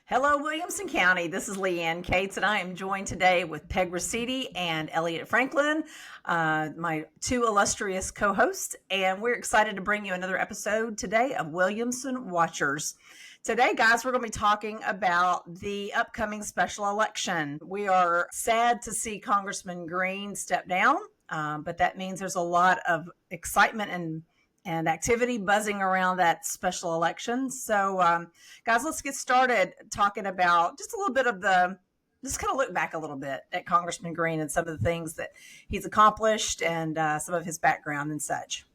Hello, Williamson County. This is Leigh Ann Cates, and I am joined today with Peg Raciti and Elliott Franklin, my two illustrious co-hosts, and we're excited to bring you another episode today of Williamson Watchers. Today, guys, we're going to be talking about the upcoming special election. We are sad to see Congressman Green step down, but that means there's a lot of excitement and activity buzzing around that special election. So, guys, let's get started talking about just a little bit of just kind of look back a little bit at Congressman Green and some of the things that he's accomplished and some of his background and such.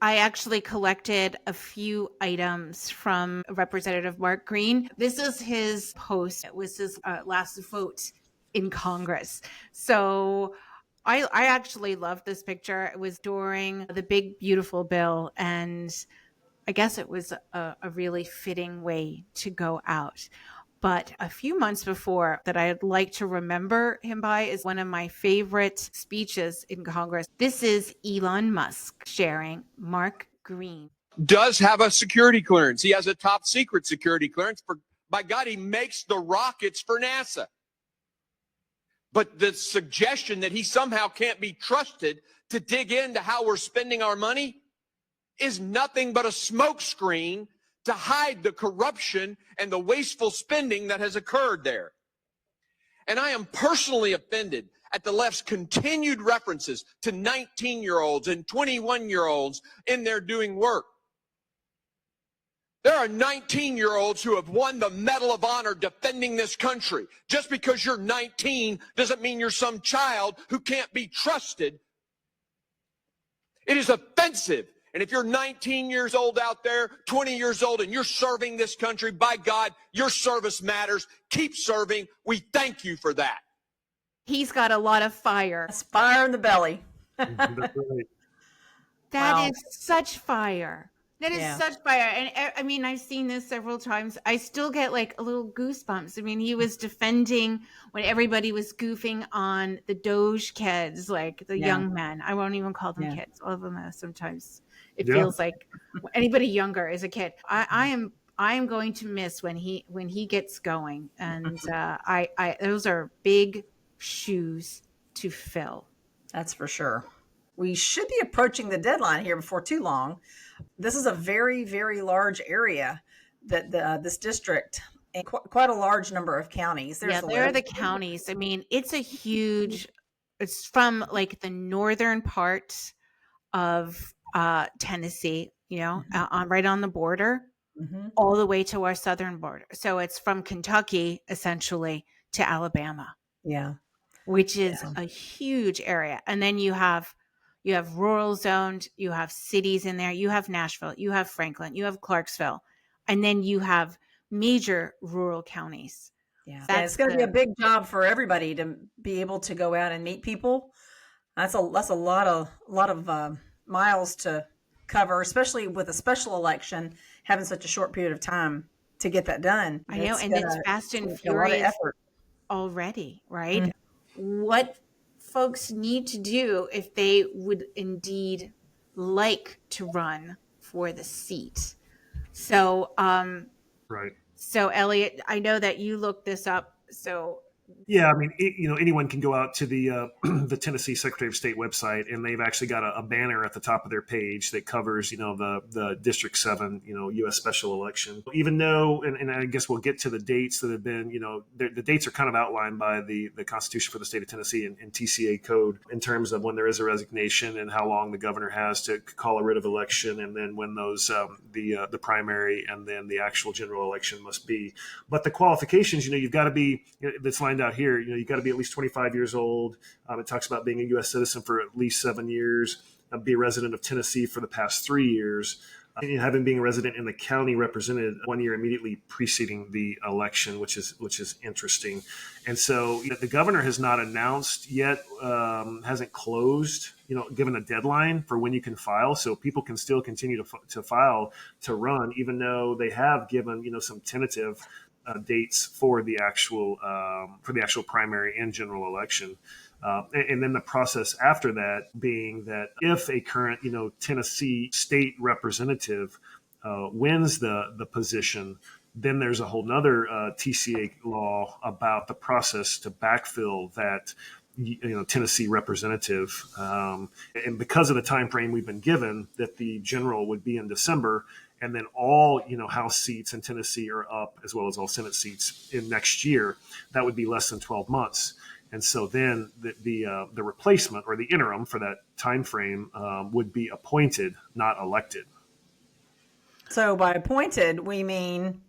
I actually collected a few items from Representative Mark Green. This is his post. It was his last vote in Congress. So I actually love this picture. It was during the big, beautiful bill. And I guess it was a really fitting way to go out. But a few months before that I'd like to remember him by is one of my favorite speeches in Congress. This is Elon Musk sharing Mark Green. Does have a security clearance. He has a top secret security clearance. By God, he makes the rockets for NASA. But the suggestion that he somehow can't be trusted to dig into how we're spending our money is nothing but a smokescreen to hide the corruption and the wasteful spending that has occurred there. And I am personally offended at the left's continued references to 19-year-olds and 21-year-olds in there doing work. There are 19-year-olds who have won the Medal of Honor defending this country. Just because you're 19 doesn't mean you're some child who can't be trusted. It is offensive. And if you're 19 years old out there, 20 years old, and you're serving this country, by God, your service matters. Keep serving. We thank you for that. He's got a lot of fire. That's fire in the belly. That is such fire. That is such fire. And I mean, I've seen this several times. I still get like a little goosebumps. I mean, he was defending when everybody was goofing on the Doge kids, like the young men. I won't even call them kids. All of them sometimes it feels like anybody younger is a kid. I am going to miss when he gets going. And I those are big shoes to fill. That's for sure. We should be approaching the deadline here before too long. This is a very, very large area that this district and quite a large number of counties. There are the counties. I mean, it's from like the northern part of Tennessee, right on the border, all the way to our southern border. So it's from Kentucky essentially to Alabama. Yeah. Which is a huge area. And then you have rural zoned, you have cities in there, you have Nashville, you have Franklin, you have Clarksville, and then you have major rural counties. Yeah, it's going to be a big job for everybody to be able to go out and meet people. That's a lot of miles to cover, especially with a special election, having such a short period of time to get that done. I know, and it's fast and furious already, right? Mm-hmm. What folks need to do if they would indeed like to run for the seat. So, right. So Elliott, I know that you looked this up. So yeah, I mean, anyone can go out to the the Tennessee Secretary of State website, and they've actually got a banner at the top of their page that covers, the District 7, U.S. special election. Even though, and I guess we'll get to the dates that have been, the dates are kind of outlined by the Constitution for the state of Tennessee and TCA code in terms of when there is a resignation and how long the governor has to call a writ of election, and then when those the primary and then the actual general election must be. But the qualifications, you've got to be, that's lined out here, you've got to be at least 25 years old. It talks about being a U.S. citizen for at least 7 years, be a resident of Tennessee for the past 3 years, and having being a resident in the county represented 1 year immediately preceding the election, which is interesting. And so the governor has not announced yet, hasn't closed, given a deadline for when you can file. So people can still continue to file to run, even though they have given, some tentative dates for the actual primary and general election. And then the process after that being that if a current, Tennessee state representative wins the position, Then there's a whole nother TCA law about the process to backfill that Tennessee representative, and because of the time frame we've been given that the general would be in December, and then all House seats in Tennessee are up, as well as all Senate seats in next year, that would be less than 12 months. And so then the replacement or the interim for that time frame would be appointed, not elected. So by appointed, we mean,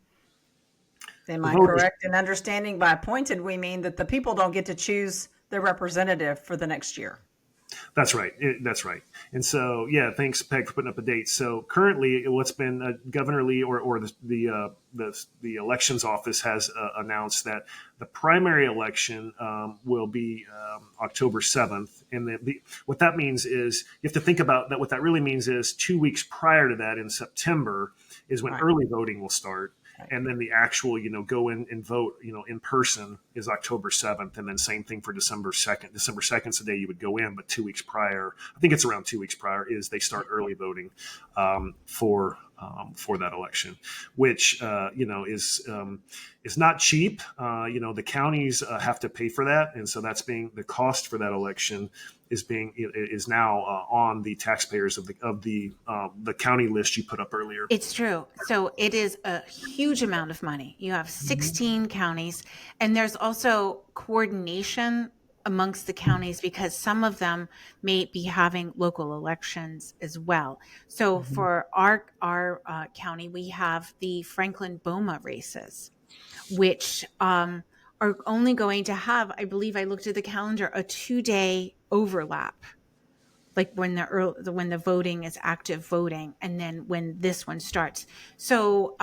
am I correct in understanding by appointed, we mean that the people don't get to choose their representative for the next year? That's right. That's right. And so, yeah, thanks, Peg, for putting up a date. So currently, what's been Governor Lee or the elections office has announced that the primary election will be October 7th. And what that means is you have to think about that. What that really means is 2 weeks prior to that in September is when early voting will start. And then the actual, go in and vote, in person is October 7th. And then same thing for December 2nd. December 2nd is the day you would go in, but 2 weeks prior, I think it's around 2 weeks prior, is they start early voting for that election, which, is not cheap. The counties have to pay for that. And so that's the cost for that election is now on the taxpayers of the county list you put up earlier. It's true. So it is a huge amount of money. You have 16 counties, and there's also coordination amongst the counties because some of them may be having local elections as well. So for our county, we have the Franklin Boma races, which are only going to have, I believe I looked at the calendar, a 2-day overlap, like when the voting is active voting, and then when this one starts. So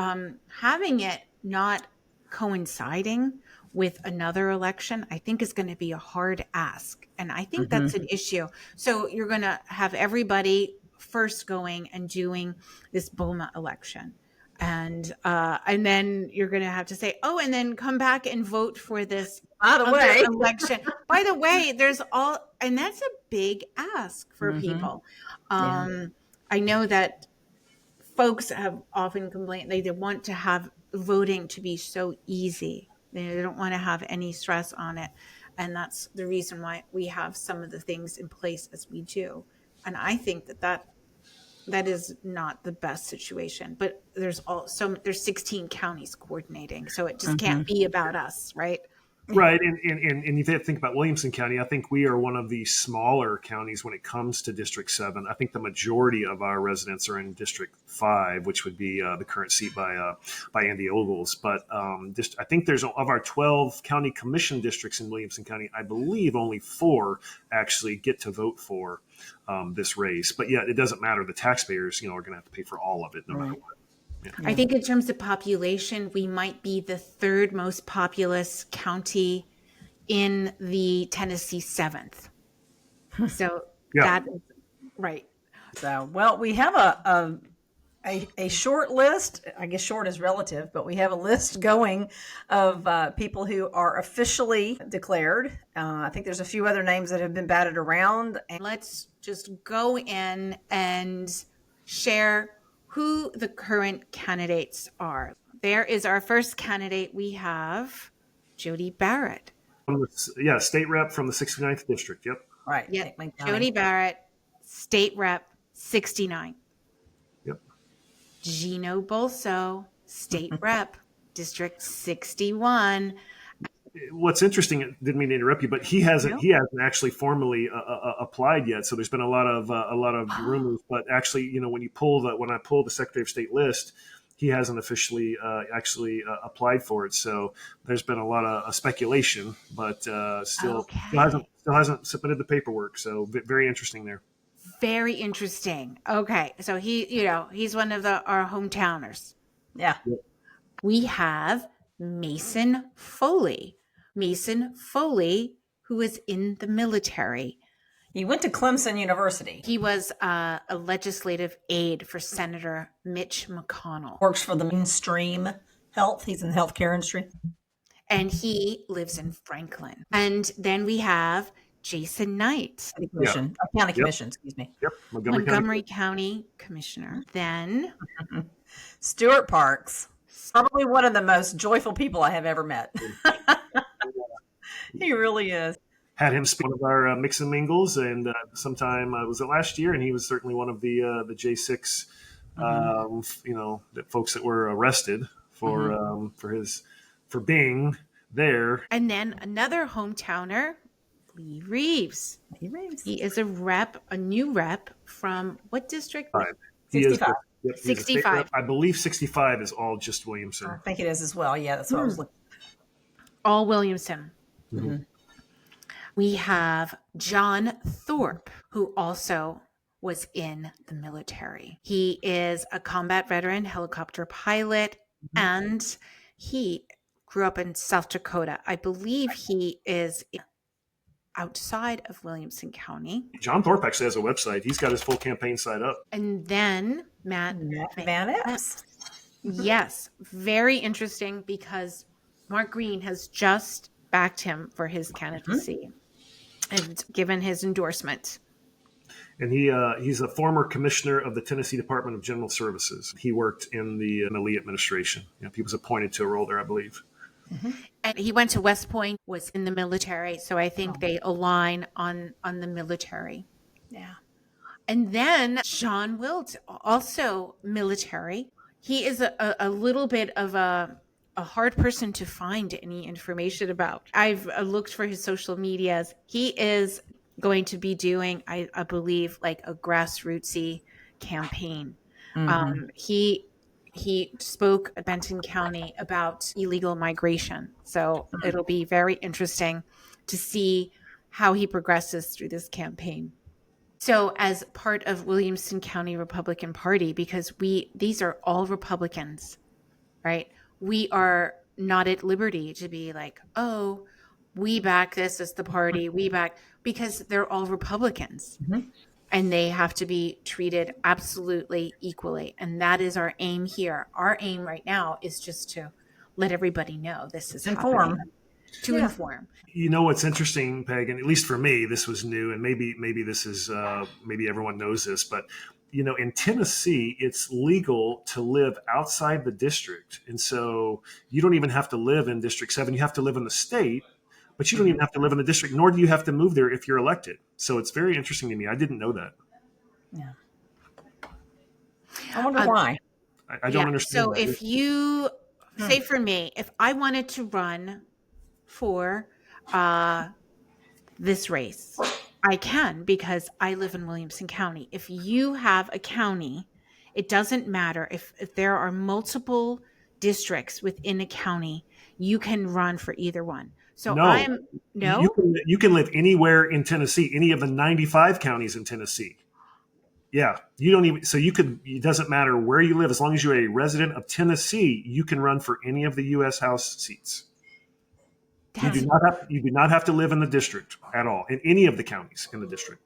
having it not coinciding with another election, I think is going to be a hard ask. And I think that's an issue. So you're going to have everybody first going and doing this Boma election. And then you're going to have to say, and then come back and vote for this other election. By the way, and that's a big ask for people. I know that folks have often complained they want to have voting to be so easy. They don't want to have any stress on it. And that's the reason why we have some of the things in place as we do. And I think that is not the best situation, but there's 16 counties coordinating. So it just can't be about us, right? Right. And you think about Williamson County, I think we are one of the smaller counties when it comes to District 7. I think the majority of our residents are in District 5, which would be the current seat by Andy Ogles. But I think there's, of our 12 county commission districts in Williamson County, I believe only 4 actually get to vote for this race. But yeah, it doesn't matter. The taxpayers, are going to have to pay for all of it no matter what. Yeah. I think in terms of population, we might be the 3rd most populous county in the Tennessee 7th. So that is right. So, well, we have a short list. I guess short is relative, but we have a list going of people who are officially declared. I think there's a few other names that have been batted around. And let's just go in and share who the current candidates are. There is our first candidate. We have Jody Barrett. State rep from the 69th district. Yep. Right. Yep. Jody Barrett, state rep 69. Yep. Gino Bolso, state rep district 61. What's interesting, didn't mean to interrupt you, but he hasn't actually formally applied yet. So there's been a lot of rumors, but actually, when I pull the Secretary of State list, he hasn't officially actually applied for it. So there's been a lot of speculation, but still hasn't submitted the paperwork. So very interesting there. Very interesting. Okay, so he's one of our hometowners. Yeah. Yep. We have Mason Foley. Mason Foley, who is in the military. He went to Clemson University. He was a legislative aide for Senator Mitch McConnell. Works for the mainstream health. He's in the healthcare industry. And he lives in Franklin. And then we have Jason Knight. County Commission, excuse me. Yep. Montgomery County Commissioner. Then Stuart Parks. Probably one of the most joyful people I have ever met. He really is. Had him speak one of our mix and mingles, and sometime was it last year, and he was certainly one of the J6, the folks that were arrested for being there. And then another hometowner, Lee Reeves. He is a new rep from what district? 65. Yep, 65. I believe 65 is all just Williamson. I think it is as well. Yeah, that's what I was looking. All Williamson. Mm-hmm. We have John Thorpe, who also was in the military. He is a combat veteran, helicopter pilot, and he grew up in South Dakota. I believe he is outside of Williamson County. John Thorpe actually has a website. He's got his full campaign site up. And then Matt Van Epps. Yes, very interesting because Mark Green has just backed him for his candidacy and given his endorsement. And he's a former commissioner of the Tennessee Department of General Services. He worked in the Leigh administration. He was appointed to a role there, I believe. Mm-hmm. And he went to West Point, was in the military. So I think they align on the military. Yeah. And then Sean Wilt, also military. He is a little bit of a hard person to find any information about. I've looked for his social medias. He is going to be doing, I believe, like a grassrootsy campaign. Mm-hmm. He spoke at Benton County about illegal migration. So it'll be very interesting to see how he progresses through this campaign. So as part of Williamson County Republican Party, because these are all Republicans, right? We are not at liberty to be like, oh, we back this as the party, because they're all Republicans. Mm-hmm. And they have to be treated absolutely equally. And that is our aim here. Our aim right now is just to let everybody know this is happening. Inform. You know what's interesting, Peg, and at least for me, this was new, and maybe this is maybe everyone knows this, but in Tennessee, it's legal to live outside the district, and so you don't even have to live in District 7. You have to live in the state, but you don't even have to live in the district, nor do you have to move there if you're elected. So it's very interesting to me. I didn't know that. Yeah. I wonder why. I don't understand. So if you say, for me, if I wanted to run for this race, I can, because I live in Williamson County. If you have a county, it doesn't matter if there are multiple districts within a county, you can run for either one. So you can live anywhere in Tennessee, any of the 95 counties in Tennessee. Yeah, it doesn't matter where you live, as long as you're a resident of Tennessee, you can run for any of the U.S. House seats. You do not have to live in the district at all, in any of the counties in the district.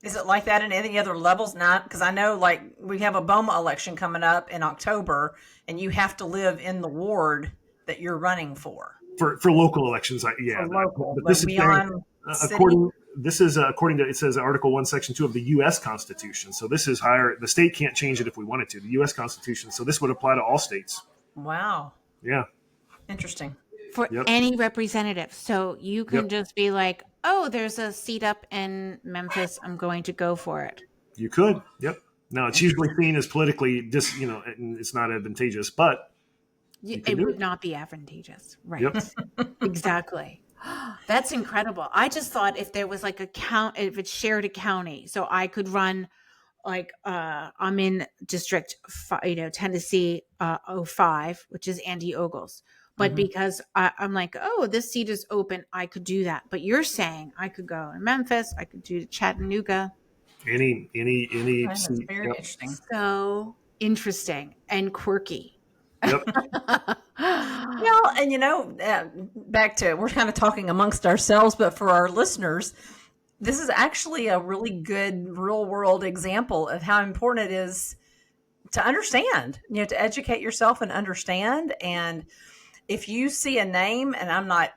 Is it like that in any other levels? Not because I know, like, we have a BOMA election coming up in October, and you have to live in the ward that you're running for. For local elections, yeah. But this is according to, it says Article 1, Section 2 of the U.S. Constitution. So this is higher. The state can't change it if we wanted to. The U.S. Constitution. So this would apply to all states. Wow. Yeah. Interesting. For any representative. So you can just be like, oh, there's a seat up in Memphis. I'm going to go for it. You could. Yep. Now, it's usually seen as politically, it's not advantageous, but it would not be advantageous. Right. Yep. Exactly. That's incredible. I just thought if there was like if it shared a county, so I could run like I'm in District 5, Tennessee 05, which is Andy Ogles. But because I'm like, oh, this seat is open, I could do that. But you're saying I could go in Memphis, I could do Chattanooga. Any That's seat. very interesting. So interesting and quirky. Yep. Well, and back to, we're kind of talking amongst ourselves, but for our listeners, this is actually a really good real world example of how important it is to understand, to educate yourself and understand. And if you see a name, and I'm not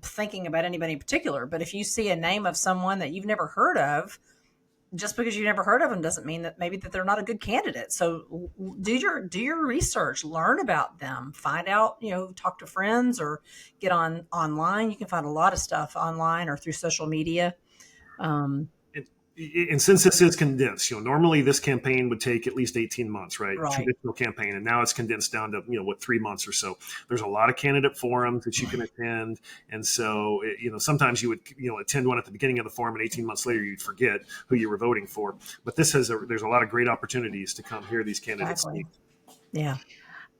thinking about anybody in particular, but if you see a name of someone that you've never heard of, just because you never heard of them doesn't mean that maybe that they're not a good candidate. So do your research, learn about them, find out, talk to friends or get online. You can find a lot of stuff online or through social media. And since this is condensed, normally this campaign would take at least 18 months, right? Right. Traditional campaign. And now it's condensed down to, 3 months or so. There's a lot of candidate forums that you can attend. And so, sometimes you would, attend one at the beginning of the forum and 18 months later, you'd forget who you were voting for. But there's a lot of great opportunities to come hear these candidates. Exactly. Yeah.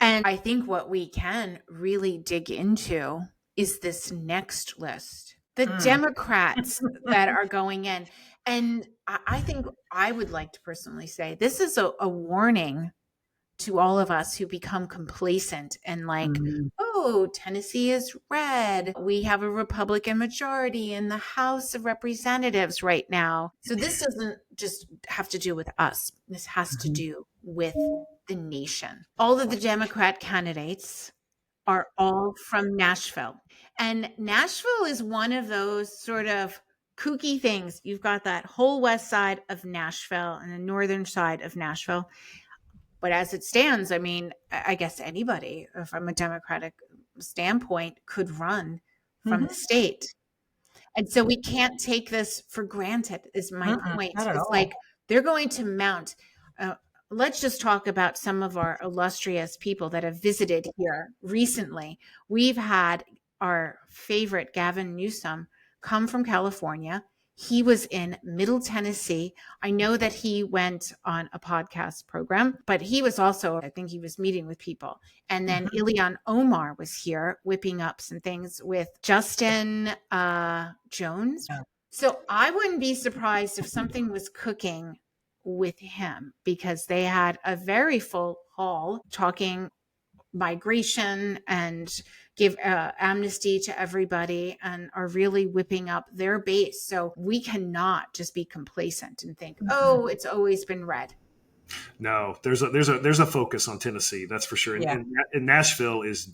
And I think what we can really dig into is this next list, the Democrats that are going in. And I think I would like to personally say this is a warning to all of us who become complacent and oh, Tennessee is red. We have a Republican majority in the House of Representatives right now. So this doesn't just have to do with us. This has to do with the nation. All of the Democrat candidates are all from Nashville. And Nashville is one of those sort of kooky things. You've got that whole west side of Nashville and the northern side of Nashville. But as it stands, I mean, I guess anybody from a Democratic standpoint could run from the state. And so we can't take this for granted, is my point. It's like they're going to mount. Let's just talk about some of our illustrious people that have visited here recently. We've had our favorite Gavin Newsom come from California. He was in Middle Tennessee. I know that he went on a podcast program, but he was also, I think he was meeting with people. And then Ilhan Omar was here whipping up some things with Justin Jones. Yeah. So I wouldn't be surprised if something was cooking with him, because they had a very full hall talking migration and give amnesty to everybody, and are really whipping up their base. So we cannot just be complacent and think, oh, it's always been red. No, there's a focus on Tennessee, that's for sure. And Nashville has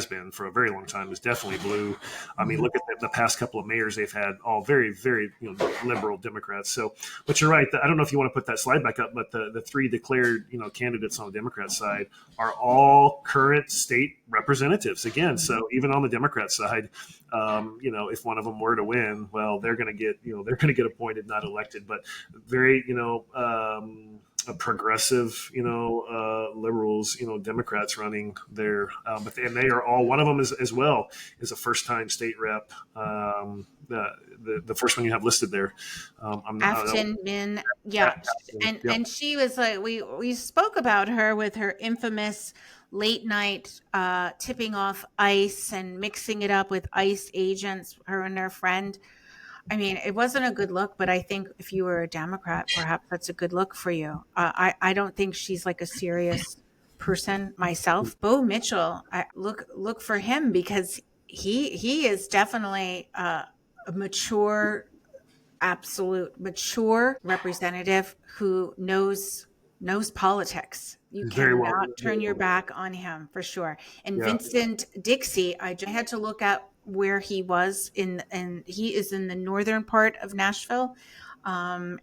been for a very long time, is definitely blue. I mean, look at the past couple of mayors they've had, all very, very liberal Democrats. So, but you're right. I don't know if you want to put that slide back up, but the three declared candidates on the Democrat side are all current state representatives again. So even on the Democrat side, if one of them were to win, well, they're going to get appointed, not elected. But very a progressive, liberals, Democrats running there, but they are all, one of them is as well is a first-time state rep. The first one you have listed there, Afton Min, yeah, and she was like, we spoke about her with her infamous late night tipping off ice and mixing it up with ICE agents, her and her friend. I mean, it wasn't a good look, but I think if you were a Democrat, perhaps that's a good look for you. I don't think she's like a serious person myself. Bo Mitchell, I look for him, because he is definitely a mature representative who knows politics. You cannot turn your back on him, for sure. And Vincent Dixie, I had to look at where he was and he is in the northern part of Nashville.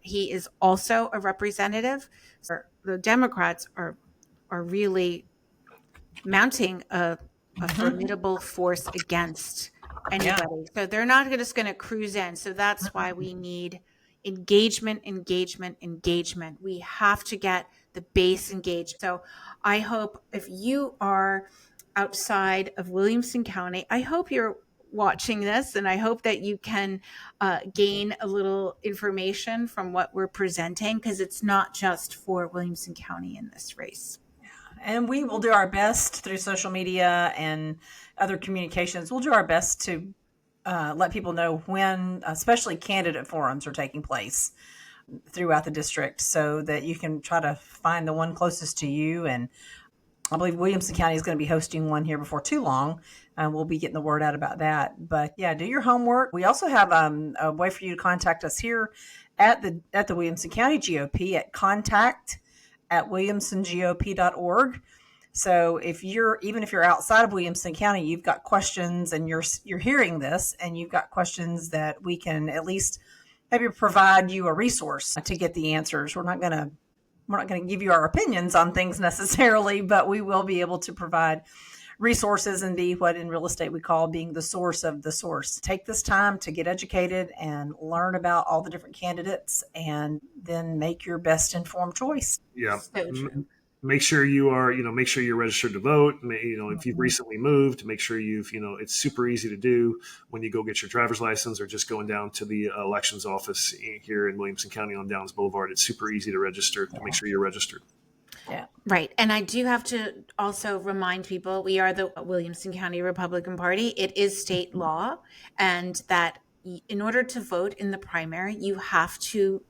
He is also a representative. So the Democrats are really mounting a formidable force against anybody. Yeah. So they're not just going to cruise in. So that's why we need engagement. We have to get the base engaged. So I hope if you are outside of Williamson County, I hope you're watching this, and I hope that you can gain a little information from what we're presenting, because it's not just for Williamson County in this race. And we will do our best through social media and other communications. We'll do our best to let people know when, especially candidate forums, are taking place throughout the district, so that you can try to find the one closest to you. And I believe Williamson County is going to be hosting one here before too long. We'll be getting the word out about that. But yeah, do your homework. We also have a way for you to contact us here at the Williamson County GOP at contact@williamsongop.org. So even if you're outside of Williamson County, you've got questions and you're hearing this and you've got questions that we can at least maybe provide you a resource to get the answers. We're not going to give you our opinions on things necessarily, but we will be able to provide resources and be what in real estate we call being the source of the source. Take this time to get educated and learn about all the different candidates and then make your best informed choice. Yeah. So true. Make sure you are, make sure you're registered to vote. If you've recently moved, make sure it's super easy to do when you go get your driver's license or just going down to the elections office here in Williamson County on Downs Boulevard. It's super easy to register, to make sure you're registered. Yeah. Right. And I do have to also remind people, we are the Williamson County Republican Party. It is state law, and that in order to vote in the primary, you have to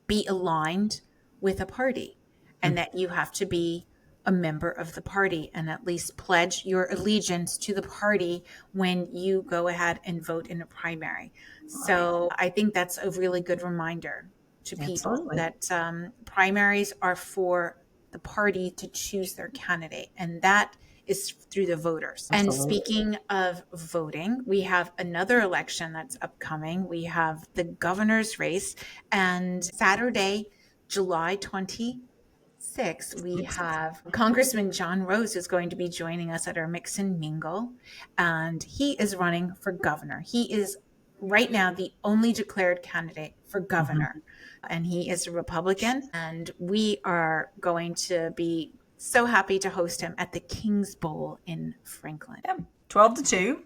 be aligned with a party, and that you have to be a member of the party and at least pledge your allegiance to the party when you go ahead and vote in a primary. So I think that's a really good reminder to people. Absolutely. That primaries are for the party to choose their candidate, and that is through the voters. Absolutely. And speaking of voting, we have another election that's upcoming. We have the governor's race, and Saturday, July 26th, we have Congressman John Rose is going to be joining us at our Mix and Mingle, and he is running for governor. He is right now the only declared candidate for governor, and he is a Republican, and we are going to be so happy to host him at the King's Bowl in Franklin. Yeah. 12 to 2.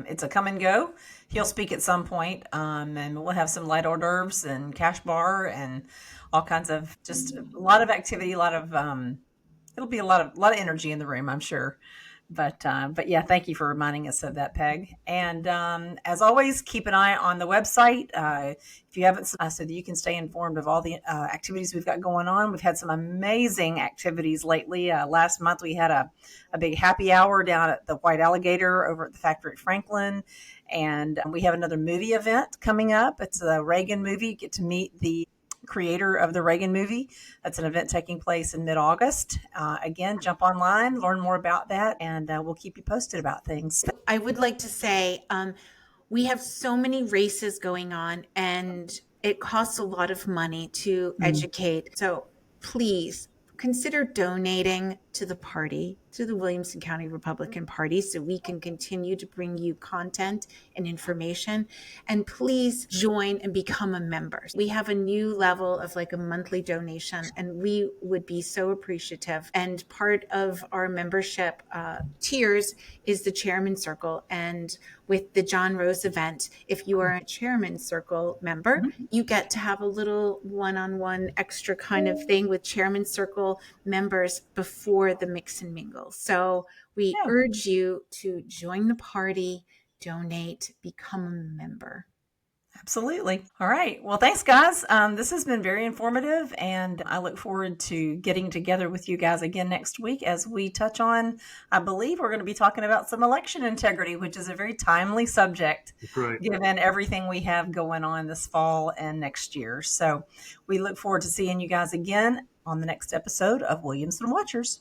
It's a come and go. He'll speak at some point, and we'll have some light hors d'oeuvres and cash bar and all kinds of just a lot of activity, a lot of it'll be a lot of energy in the room, I'm sure. But yeah, thank you for reminding us of that, Peg. And as always, keep an eye on the website if you haven't, so that you can stay informed of all the activities we've got going on. We've had some amazing activities lately. Last month we had a big happy hour down at the White Alligator over at the factory at Franklin, and we have another movie event coming up. It's a Reagan movie. You get to meet the creator of the Reagan movie. That's an event taking place in mid-August. Again, jump online, learn more about that, and we'll keep you posted about things. I would like to say we have so many races going on, and it costs a lot of money to educate. So please consider donating to the party, to the Williamson County Republican Party, so we can continue to bring you content and information. And please join and become a member. We have a new level of like a monthly donation, and we would be so appreciative. And part of our membership tiers is the Chairman's Circle. And with the John Rose event, if you are a Chairman's Circle member, you get to have a little one-on-one extra kind of thing with Chairman's Circle members before the Mix and Mingle. So we urge you to join the party, donate, become a member. Absolutely. All right. Well, thanks, guys. This has been very informative, and I look forward to getting together with you guys again next week as we touch on, I believe we're going to be talking about some election integrity, which is a very timely subject, given everything we have going on this fall and next year. So we look forward to seeing you guys again on the next episode of Williamson Watchers.